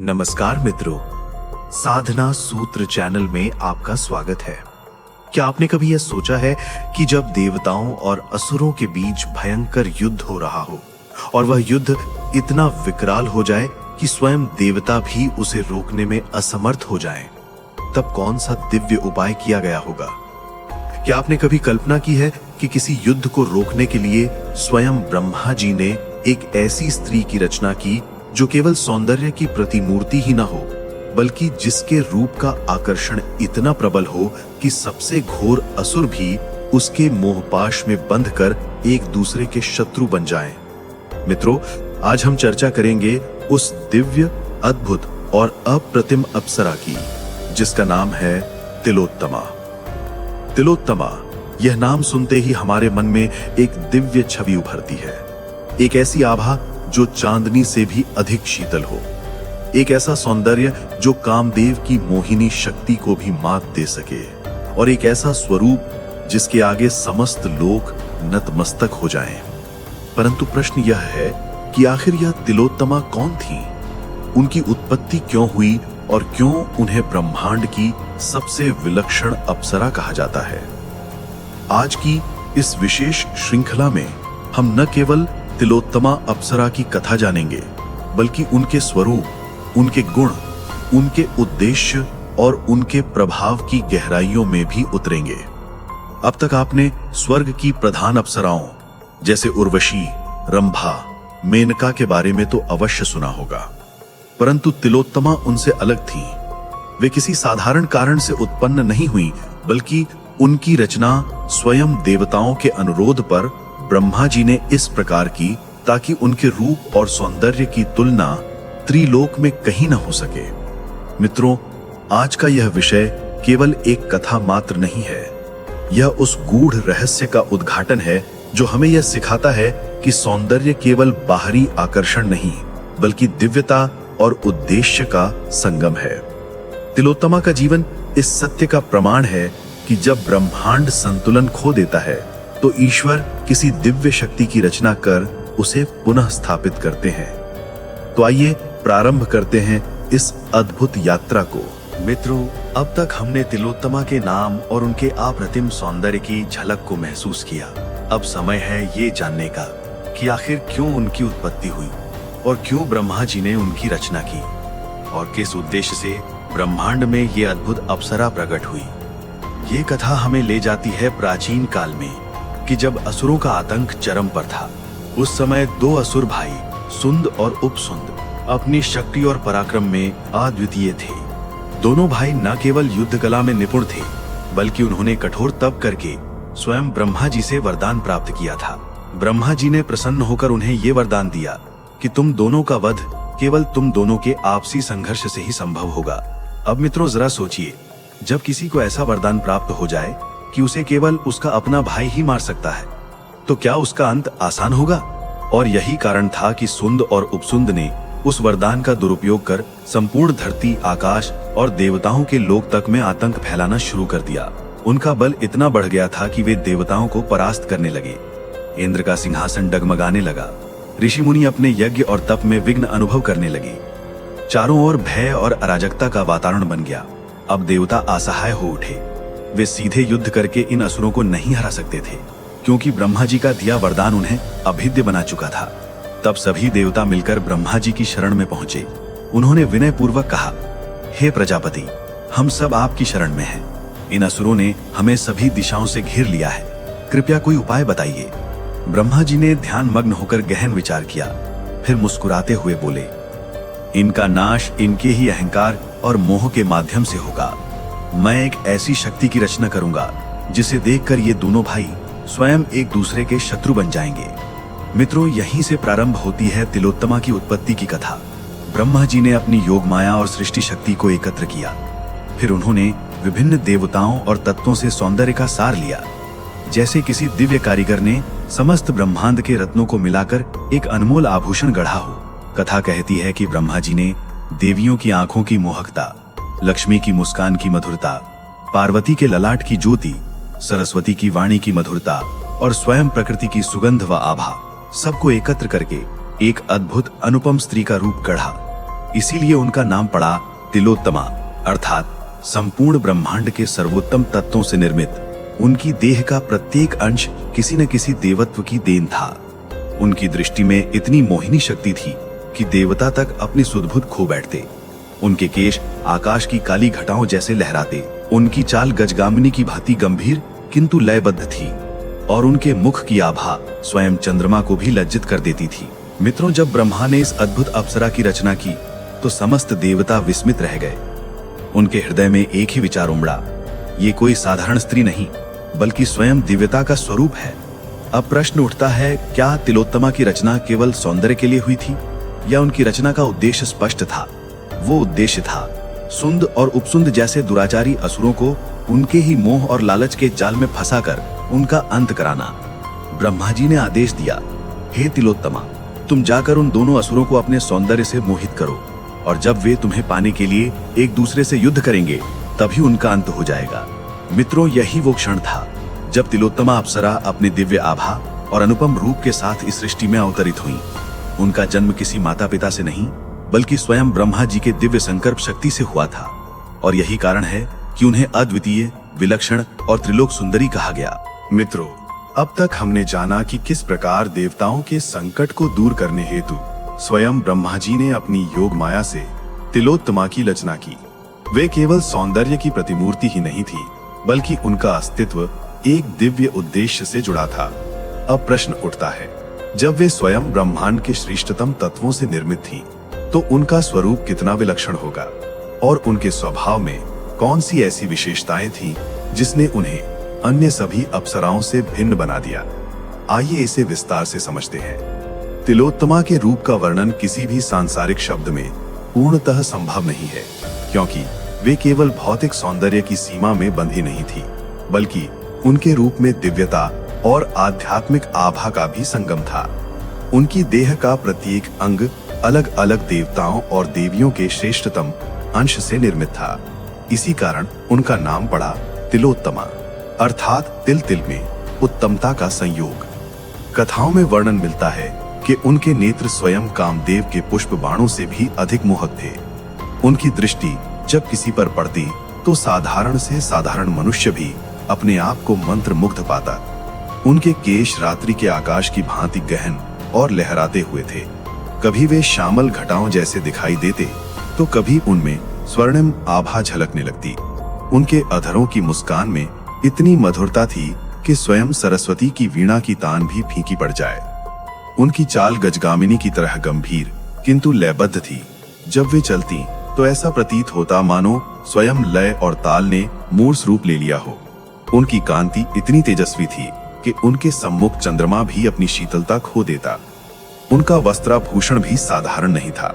नमस्कार मित्रों, साधना सूत्र चैनल में आपका स्वागत है। क्या आपने कभी यह सोचा है कि जब देवताओं और असुरों के बीच भयंकर युद्ध हो रहा हो और वह युद्ध इतना विकराल हो जाए कि स्वयं देवता भी उसे रोकने में असमर्थ हो जाएं, तब कौन सा दिव्य उपाय किया गया होगा? क्या आपने कभी कल्पना की है कि किसी युद्ध को रोकने के लिए स्वयं ब्रह्मा जी ने एक ऐसी स्त्री की रचना की जो केवल सौंदर्य की प्रतिमूर्ति ही ना हो, बल्कि जिसके रूप का आकर्षण इतना प्रबल हो कि सबसे घोर असुर भी उसके मोहपाश में बंधकर एक दूसरे के शत्रु बन जाएं? मित्रों, आज हम चर्चा करेंगे उस दिव्य, अद्भुत और अप्रतिम अप्सरा की, जिसका नाम है तिलोत्तमा। तिलोत्तमा, यह नाम सुनते ही हमारे मन में एक दिव्य छवि उभरती है। एक ऐसी आभा जो चांदनी से भी अधिक शीतल हो, एक ऐसा सौंदर्य जो कामदेव की मोहिनी शक्ति को भी मात दे सके, और एक ऐसा स्वरूप जिसके आगे समस्त लोक नतमस्तक हो जाएं। परंतु प्रश्न यह है कि आखिर यह तिलोत्तमा कौन थी? उनकी उत्पत्ति क्यों हुई और क्यों उन्हें ब्रह्मांड की सबसे विलक्षण अप्सरा कहा जाता है? आज की इस विशेष श्रृंखला में हम न केवल तिलोत्तमा अप्सरा की कथा जानेंगे, बल्कि उनके स्वरूप, उनके गुण, उनके उद्देश्य और उनके प्रभाव की गहराइयों में भी उतरेंगे। अब तक आपने स्वर्ग की प्रधान अप्सराओं जैसे उर्वशी, रंभा, मेनका के बारे में तो अवश्य सुना होगा, परंतु तिलोत्तमा उनसे अलग थी। वे किसी साधारण कारण से उत्पन्न नहीं हुई, बल्कि उनकी रचना स्वयं देवताओं के अनुरोध पर ब्रह्मा जी ने इस प्रकार की ताकि उनके रूप और सौंदर्य की तुलना त्रिलोक में कहीं न हो सके। मित्रों, आज का यह विषय केवल एक कथा मात्र नहीं है, यह उस गूढ़ रहस्य का उद्घाटन है जो हमें यह सिखाता है कि सौंदर्य केवल बाहरी आकर्षण नहीं, बल्कि दिव्यता और उद्देश्य का संगम है। तिलोत्तमा का जीवन इस सत्य का प्रमाण है कि जब ब्रह्मांड संतुलन खो देता है तो ईश्वर किसी दिव्य शक्ति की रचना कर उसे पुनः स्थापित करते हैं। तो आइए प्रारंभ करते हैं इस अद्भुत यात्रा को। मित्रों, अब तक हमने तिलोत्तमा के नाम और उनके अप्रतिम सौंदर्य की झलक को महसूस किया। अब समय है ये जानने का कि आखिर क्यों उनकी उत्पत्ति हुई और क्यों ब्रह्मा जी ने उनकी रचना की और किस उद्देश्य से ब्रह्मांड में ये अद्भुत अप्सरा प्रकट हुई। ये कथा हमें ले जाती है प्राचीन काल में कि जब असुरों का आतंक चरम पर था। उस समय दो असुर भाई सुंद और उपसुंद अपनी शक्ति और पराक्रम में अद्वितीय थे। दोनों भाई न केवल युद्ध कला में निपुण थे, बल्कि उन्होंने कठोर तप करके स्वयं ब्रह्मा जी से वरदान प्राप्त किया था। ब्रह्मा जी ने प्रसन्न होकर उन्हें ये वरदान दिया कि तुम दोनों का वध केवल तुम दोनों के आपसी संघर्ष से ही संभव होगा। अब मित्रों, जरा सोचिए, जब किसी को ऐसा वरदान प्राप्त हो जाए कि उसे केवल उसका अपना भाई ही मार सकता है, तो क्या उसका अंत आसान होगा? और यही कारण था कि सुंद और उपसुंद ने उस वरदान का दुरुपयोग कर संपूर्ण धरती, आकाश और देवताओं के लोक तक में आतंक फैलाना शुरू कर दिया। उनका बल इतना बढ़ गया था कि वे देवताओं को परास्त करने लगे। इंद्र का सिंहासन डगमगाने लगा। ऋषि मुनि अपने यज्ञ और तप में विघ्न अनुभव करने लगे। चारों ओर भय और अराजकता का वातावरण बन गया। अब देवता असहाय हो उठे। वे सीधे युद्ध करके इन असुरों को नहीं हरा सकते थे, क्योंकि ब्रह्मा जी का दिया वरदान उन्हें अभेद्य बना चुका था। तब सभी देवता मिलकर ब्रह्मा जी की शरण में पहुंचे। उन्होंने विनय पूर्वक कहा, हे प्रजापति, हम सब आपकी शरण में हैं। इन असुरों ने हमें सभी दिशाओं से घेर लिया है, कृपया कोई उपाय बताइए। ब्रह्मा जी ने ध्यान मग्न होकर गहन विचार किया, फिर मुस्कुराते हुए बोले, इनका नाश इनके ही अहंकार और मोह के माध्यम से होगा। मैं एक ऐसी शक्ति की रचना करूंगा जिसे देखकर ये दोनों भाई स्वयं एक दूसरे के शत्रु बन जाएंगे। मित्रों, यहीं से प्रारंभ होती है तिलोत्तमा की उत्पत्ति की कथा। ब्रह्मा जी ने अपनी योग माया और सृष्टि शक्ति को एकत्र किया। फिर उन्होंने विभिन्न देवताओं और तत्वों से सौंदर्य का सार लिया। जैसे किसी दिव्य कारीगर ने समस्त ब्रह्मांड के रत्नों को मिलाकर एक अनमोल आभूषण गढ़ा हो। कथा कहती है कि ब्रह्मा जी ने देवियों की आंखों की मोहकता, लक्ष्मी की मुस्कान की मधुरता, पार्वती के ललाट की ज्योति, सरस्वती की वाणी की मधुरता और स्वयं प्रकृति की सुगंध व आभा सबको एकत्र करके एक अद्भुत अनुपम स्त्री का रूप गढ़ा। इसीलिए उनका नाम पड़ा तिलोत्तमा, अर्थात संपूर्ण ब्रह्मांड के सर्वोत्तम तत्वों से निर्मित। उनकी देह का प्रत्येक अंश किसी न किसी देवत्व की देन था। उनकी दृष्टि में इतनी मोहिनी शक्ति थी कि देवता तक अपनी सुध-बुध खो बैठते। उनके केश आकाश की काली घटाओं जैसे लहराते। उनकी चाल गजगामिनी की भांति गंभीर किंतु लयबद्ध थी और उनके मुख की आभा स्वयं चंद्रमा को भी लज्जित कर देती थी। मित्रों, जब ब्रह्मा ने इस अद्भुत अप्सरा की रचना की तो समस्त देवता विस्मित रह गए। उनके हृदय में एक ही विचार उमड़ा, ये कोई साधारण स्त्री नहीं बल्कि स्वयं दिव्यता का स्वरूप है। अब प्रश्न उठता है, क्या तिलोत्तमा की रचना केवल सौंदर्य के लिए हुई थी या उनकी रचना का उद्देश्य स्पष्ट था? वो उद्देश्य था सुंद और उपसुंद जैसे दुराचारी असुरों को उनके ही मोह और लालच के जाल में फंसाकर उनका अंत कराना। ब्रह्मा जी ने आदेश दिया, हे तिलोत्तमा, तुम जाकर उन दोनों असुरों को अपने सौंदर्य से मोहित करो और जब वे तुम्हें पाने के लिए एक दूसरे से युद्ध करेंगे तभी उनका अंत हो जाएगा। मित्रों, यही वो क्षण था जब तिलोत्तमा अप्सरा अपने दिव्य आभा और अनुपम रूप के साथ इस सृष्टि में अवतरित हुई। उनका जन्म किसी माता पिता से नहीं बल्कि स्वयं ब्रह्मा जी के दिव्य संकल्प शक्ति से हुआ था और यही कारण है कि उन्हें अद्वितीय, विलक्षण और त्रिलोक सुंदरी कहा गया। मित्रों, अब तक हमने जाना कि किस प्रकार देवताओं के संकट को दूर करने हेतु स्वयं ब्रह्मा जी ने अपनी योग माया से तिलोत्तमा की रचना की। वे केवल सौंदर्य की प्रतिमूर्ति ही नहीं थी बल्कि उनका अस्तित्व एक दिव्य उद्देश्य से जुड़ा था। अब प्रश्न उठता है, जब वे स्वयं ब्रह्मांड के श्रेष्ठतम तत्वों से निर्मित थी तो उनका स्वरूप कितना विलक्षण होगा और उनके स्वभाव में कौन सी ऐसी विशेषताएं थीं जिसने उन्हें अन्य सभी अप्सराओं से भिन्न बना दिया। आइए इसे विस्तार से समझते हैं। तिलोत्तमा के रूप का वर्णन किसी भी सांसारिक शब्द में पूर्णतः संभव नहीं है, क्योंकि वे केवल भौतिक सौंदर्य की सीमा में बंधी नहीं थी बल्कि उनके रूप में दिव्यता और आध्यात्मिक आभा का भी संगम था। उनकी देह का प्रत्येक अंग अलग अलग देवताओं और देवियों के श्रेष्ठतम अंश से निर्मित था। इसी कारण उनका नाम पड़ा तिलोत्तमा, अर्थात तिल तिल में उत्तमता का संयोग। कथाओं में वर्णन मिलता है कि उनके नेत्र स्वयं कामदेव के पुष्प बाणों से भी अधिक मोहक थे। उनकी दृष्टि जब किसी पर पड़ती तो साधारण से साधारण मनुष्य भी अपने आप को मंत्र मुग्ध पाता। उनके केश रात्रि के आकाश की भांति गहन और लहराते हुए थे। कभी वे श्यामल घटाओं जैसे दिखाई देते तो कभी उनमें स्वर्णिम आभा झलकने लगती। उनके अधरों की मुस्कान में इतनी मधुरता थी कि स्वयं सरस्वती की वीणा की तान भी फीकी पड़ जाए। उनकी चाल गजगामिनी की तरह गंभीर किंतु लयबद्ध थी। जब वे चलती तो ऐसा प्रतीत होता मानो स्वयं लय और ताल ने मूर्त रूप ले लिया हो। उनकी कांति इतनी तेजस्वी थी कि उनके सम्मुख चंद्रमा भी अपनी शीतलता खो देता। उनका वस्त्राभूषण भी साधारण नहीं था।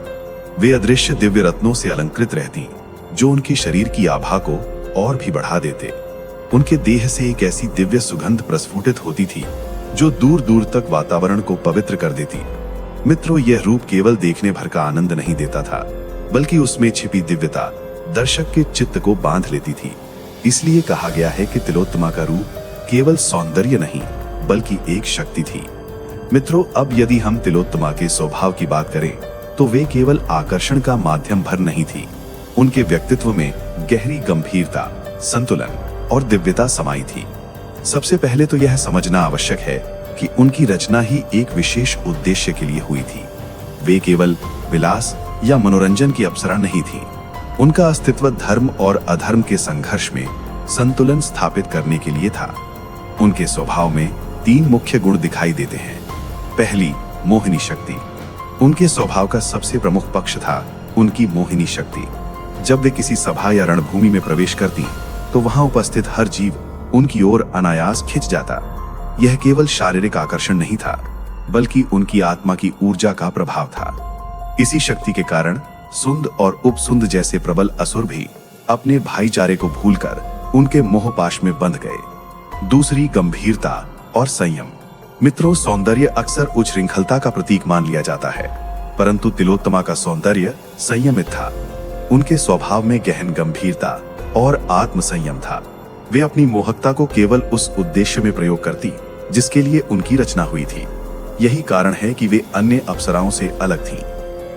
वे अदृश्य दिव्य रत्नों से अलंकृत रहती, जो उनके शरीर की आभा को और भी बढ़ा देते। उनके देह से एक ऐसी दिव्य सुगंध प्रस्फुटित होती थी जो दूर दूर तक वातावरण को पवित्र कर देती। मित्रों, यह रूप केवल देखने भर का आनंद नहीं देता था बल्कि उसमें छिपी दिव्यता दर्शक के चित्त को बांध लेती थी। इसलिए कहा गया है कि तिलोत्तमा का रूप केवल सौंदर्य नहीं बल्कि एक शक्ति थी। मित्रों, अब यदि हम तिलोत्तमा के स्वभाव की बात करें तो वे केवल आकर्षण का माध्यम भर नहीं थी। उनके व्यक्तित्व में गहरी गंभीरता, संतुलन और दिव्यता समाई थी। सबसे पहले तो यह समझना आवश्यक है कि उनकी रचना ही एक विशेष उद्देश्य के लिए हुई थी। वे केवल विलास या मनोरंजन की अप्सरा नहीं थी। उनका अस्तित्व धर्म और अधर्म के संघर्ष में संतुलन स्थापित करने के लिए था। उनके स्वभाव में 3 मुख्य गुण दिखाई देते हैं। पहली, मोहिनी शक्ति। उनके स्वभाव का सबसे प्रमुख पक्ष था उनकी मोहिनी शक्ति। जब वे किसी सभा या रणभूमि में प्रवेश करती तो वहां उपस्थित हर जीव उनकी ओर अनायास खिंच जाता। यह केवल शारीरिक आकर्षण नहीं था बल्कि उनकी आत्मा की ऊर्जा का प्रभाव था। इसी शक्ति के कारण सुंद और उपसुंद जैसे प्रबल असुर भी अपने भाईचारे को भूलकर उनके मोहपाश में बंध गए। दूसरी, गंभीरता और संयम। मित्रों, सौंदर्य अक्सर उच्छृंखलता का प्रतीक मान लिया जाता है, परंतु तिलोत्तमा का सौंदर्य संयमित था। उनके स्वभाव में गहन गंभीरता और आत्म संयम था। वे अपनी मोहकता को केवल उस उद्देश्य में प्रयोग करती जिसके लिए उनकी रचना हुई थी। यही कारण है कि वे अन्य अप्सराओं से अलग थीं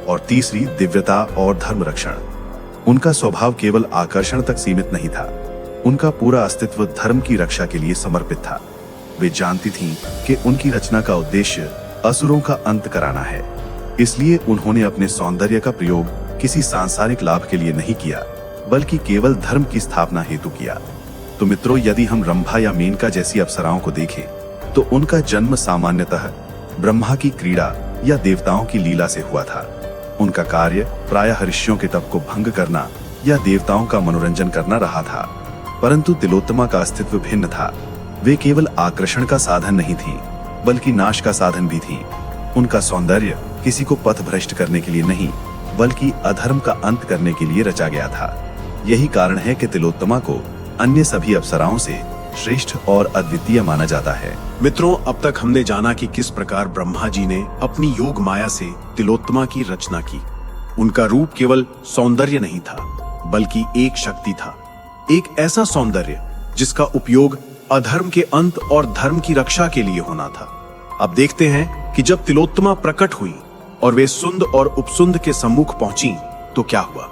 और तीसरी दिव्यता और धर्म रक्षण। उनका स्वभाव केवल आकर्षण तक सीमित नहीं था, उनका पूरा अस्तित्व धर्म की रक्षा के लिए समर्पित था। वे जानती थीं कि उनकी रचना का उद्देश्य असुरों का अंत कराना है, इसलिए उन्होंने अपने सौंदर्य का प्रयोग किसी सांसारिक लाभ के लिए नहीं किया, बल्कि केवल धर्म की स्थापना हेतु किया। तो मित्रों, यदि हम रंभा या मेनका जैसी अप्सराओं को देखें, तो उनका जन्म सामान्यतः ब्रह्मा की क्रीड़ा या देवताओं की लीला से हुआ था। उनका कार्य प्रायः ऋषियों के तप को भंग करना या देवताओं का मनोरंजन करना रहा था। परंतु तिलोत्तमा का अस्तित्व भिन्न था। वे केवल आकर्षण का साधन नहीं थी, बल्कि नाश का साधन भी थी। उनका सौंदर्य किसी को पथभ्रष्ट करने के लिए नहीं, बल्कि अधर्म का अंत करने के लिए रचा गया था। यही कारण है कि तिलोत्तमा को अन्य सभी अप्सराओं से श्रेष्ठ और अद्वितीय माना जाता है। मित्रों, अब तक हमने जाना कि किस प्रकार ब्रह्मा जी ने अपनी योग माया से तिलोत्तमा की रचना की। उनका रूप केवल सौंदर्य नहीं था, बल्कि एक शक्ति था, एक ऐसा सौंदर्य जिसका उपयोग अधर्म के अंत और धर्म की रक्षा के लिए होना था। अब देखते हैं कि जब तिलोत्तमा प्रकट हुई और वे सुंद और उपसुंद के सम्मुख पहुंची तो क्या हुआ।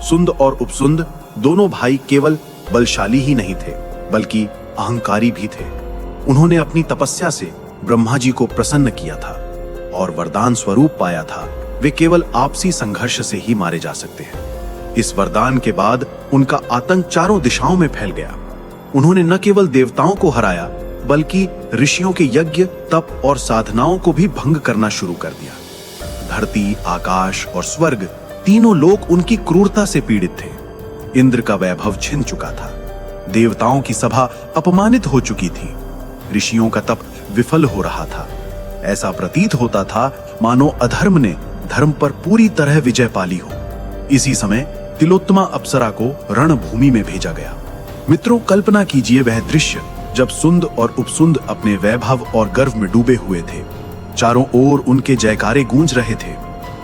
सुंद और उपसुंद दोनों भाई केवल बलशाली ही नहीं थे, बल्कि अहंकारी भी थे। उन्होंने अपनी तपस्या से ब्रह्मा जी को प्रसन्न किया था और वरदान स्वरूप पाया था वे केवल आपसी संघर्ष से ही मारे जा सकते हैं। इस वरदान के बाद उनका आतंक चारों दिशाओं में फैल गया। उन्होंने न केवल देवताओं को हराया, बल्कि ऋषियों के यज्ञ, तप और साधनाओं को भी भंग करना शुरू कर दिया। धरती, आकाश और स्वर्ग तीनों लोग उनकी क्रूरता से पीड़ित थे। इंद्र का वैभव छिन चुका था, देवताओं की सभा अपमानित हो चुकी थी, ऋषियों का तप विफल हो रहा था। ऐसा प्रतीत होता था मानो अधर्म ने धर्म पर पूरी तरह विजय पाली हो। इसी समय तिलोत्तमा अप्सरा को रणभूमि में भेजा गया। मित्रों, कल्पना कीजिए वह दृश्य जब सुंद और उपसुंद अपने वैभव और गर्व में डूबे हुए थे। चारों ओर उनके जयकारे गूंज रहे थे।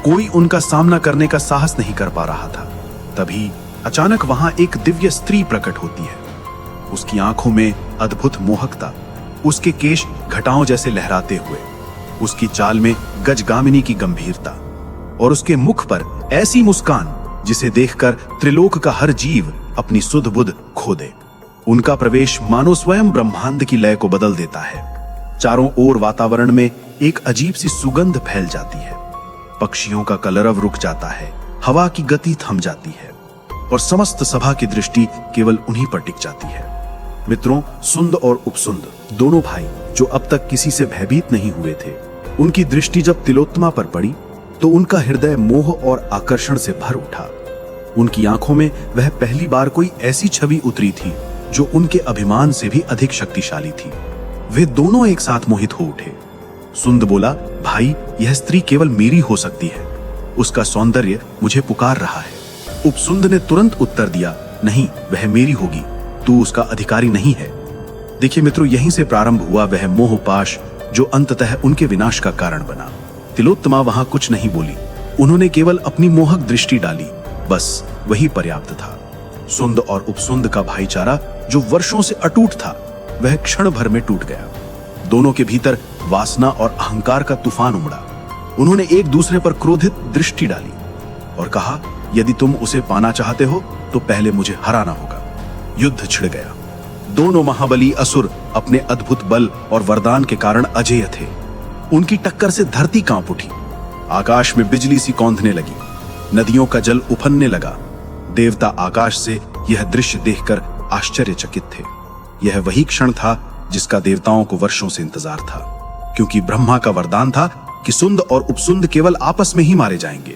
कोई उनका सामना करने का साहस नहीं कर पा रहा था। तभी अचानक वहां एक दिव्य स्त्री प्रकट होती है। उसकी आंखों में अद्भुत मोहकता, उसके केश घटाओं जैसे लहराते हुए, उसकी चाल में गजगामिनी की गंभीरता और उसके मुख पर ऐसी मुस्कान जिसे देखकर त्रिलोक का हर जीव अपनी सुध बुध खो दे। उनका प्रवेश मानो स्वयं ब्रह्मांड की लय को बदल देता है। चारों ओर वातावरण में एक अजीब सी सुगंध फैल जाती है। पक्षियों का कलरव रुक जाता है, हवा की गति थम जाती है और समस्त सभा की दृष्टि केवल उन्हीं पर टिक जाती है। मित्रों, सुंद और उपसुंद दोनों भाई जो अब तक किसी से भयभीत नहीं हुए थे, उनकी दृष्टि जब तिलोत्तमा पर पड़ी तो उनका हृदय मोह और आकर्षण से भर उठा। उनकी आंखों में वह पहली बार कोई ऐसी छवि उतरी थी जो उनके अभिमान से भी अधिक शक्तिशाली थी। वे दोनों एक साथ मोहित हो उठे। सुंद बोला, भाई, यह स्त्री केवल मेरी हो सकती है, उसका सौंदर्य मुझे पुकार रहा है। उपसुंद ने तुरंत उत्तर दिया, नहीं, वह मेरी होगी, तू उसका अधिकारी नहीं है। देखिए मित्रों, यहीं से प्रारंभ हुआ वह मोहपाश जो अंततः उनके विनाश का कारण बना। तिलोत्तमा वहां कुछ नहीं बोली, उन्होंने केवल अपनी मोहक दृष्टि डाली, बस वही पर्याप्त था। सुंद और उपसुंद का भाईचारा जो वर्षों से अटूट था, वह क्षण भर में टूट गया। दोनों के भीतर वासना और अहंकार का तूफान उमड़ा। उन्होंने एक दूसरे पर क्रोधित दृष्टि डाली और कहा, यदि तुम उसे पाना चाहते हो तो पहले मुझे हराना होगा। युद्ध छिड़ गया। दोनों महाबली असुर अपने अद्भुत बल और वरदान के कारण अजेय थे। उनकी टक्कर से धरती कांप उठी, आकाश में बिजली सी कौंधने लगी, नदियों का जल उफनने लगा। देवता आकाश से यह दृश्य देखकर आश्चर्यचकित थे। यह वही क्षण था जिसका देवताओं को वर्षों से इंतजार था, क्योंकि ब्रह्मा का वरदान था कि सुंद और उपसुंद केवल आपस में ही मारे जाएंगे।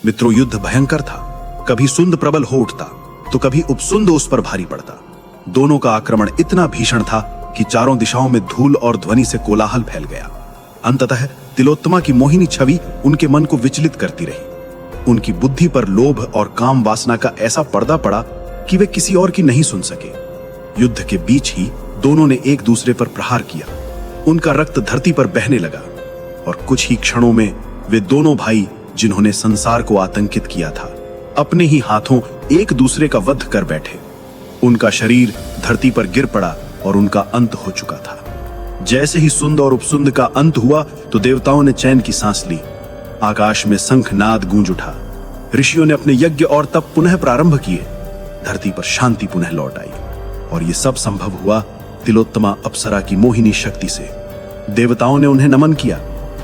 मित्रों, युद्ध भयंकर था। कभी सुंद प्रबल हो उठता तो कभी उपसुंद उस पर भारी पड़ता। दोनों का आक्रमण इतना भीषण था कि चारों दिशाओं में धूल और ध्वनि से कोलाहल फैल गया। अंततः तिलोत्तमा की मोहिनी छवि उनके मन को विचलित करती रही। उनकी बुद्धि पर लोभ और काम वासना का ऐसा पर्दा पड़ा कि वे किसी और की नहीं सुन सके। युद्ध के बीच ही दोनों ने एक दूसरे पर प्रहार किया। उनका रक्त धरती पर बहने लगा और कुछ ही क्षणों में वे दोनों भाई, जिन्होंने संसार को आतंकित किया था, अपने ही हाथों एक दूसरे का वध कर बैठे। उनका शरीर धरती पर गिर पड़ा और उनका अंत हो चुका था। जैसे ही सुंद और उपसुंद का अंत हुआ तो देवताओं ने चैन की सांस ली। आकाश में शंखनाद गूंज उठा। ऋषियों ने अपने यज्ञ और तप पुनः प्रारंभ किए। धरती पर शांति पुनः लौट आई और ये सब संभव हुआ तिलोत्तमा अप्सरा की मोहिनी शक्ति से। देवताओं ने उन्हें नमन किया।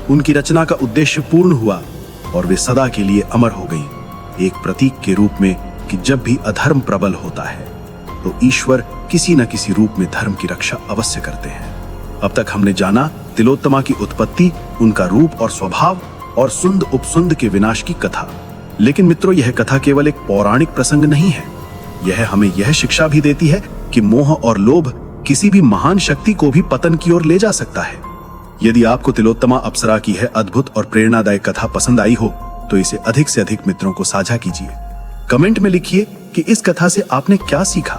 उनकी रचना का उद्देश्य पूर्ण हुआ और वे सदा के लिए अमर हो गईं, एक प्रतीक के रूप में कि जब भी अधर्म प्रबल होता है तो ईश्वर किसी न किसी रूप में धर्म की रक्षा अवश्य करते हैं। अब तक हमने जाना तिलोत्तमा की उत्पत्ति, उनका रूप और स्वभाव और सुंद उपसुंद के विनाश की कथा। लेकिन मित्रों, यह कथा केवल एक पौराणिक प्रसंग नहीं है। यह हमें यह शिक्षा भी देती है कि मोह और लोभ किसी भी महान शक्ति को भी पतन की ओर ले जा सकता है। यदि आपको तिलोत्तमा अप्सरा की यह अद्भुत और प्रेरणादायक कथा पसंद आई हो तो इसे अधिक से अधिक मित्रों को साझा कीजिए। कमेंट में लिखिए कि इस कथा से आपने क्या सीखा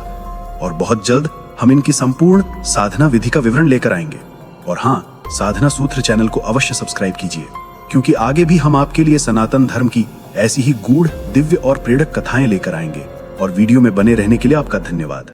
और बहुत जल्द हम इनकी संपूर्ण साधना विधि का विवरण लेकर आएंगे। और हाँ, साधना सूत्र चैनल को अवश्य सब्सक्राइब कीजिए, क्योंकि आगे भी हम आपके लिए सनातन धर्म की ऐसी ही गूढ़, दिव्य और प्रेरक कथाएं लेकर आएंगे। और वीडियो में बने रहने के लिए आपका धन्यवाद।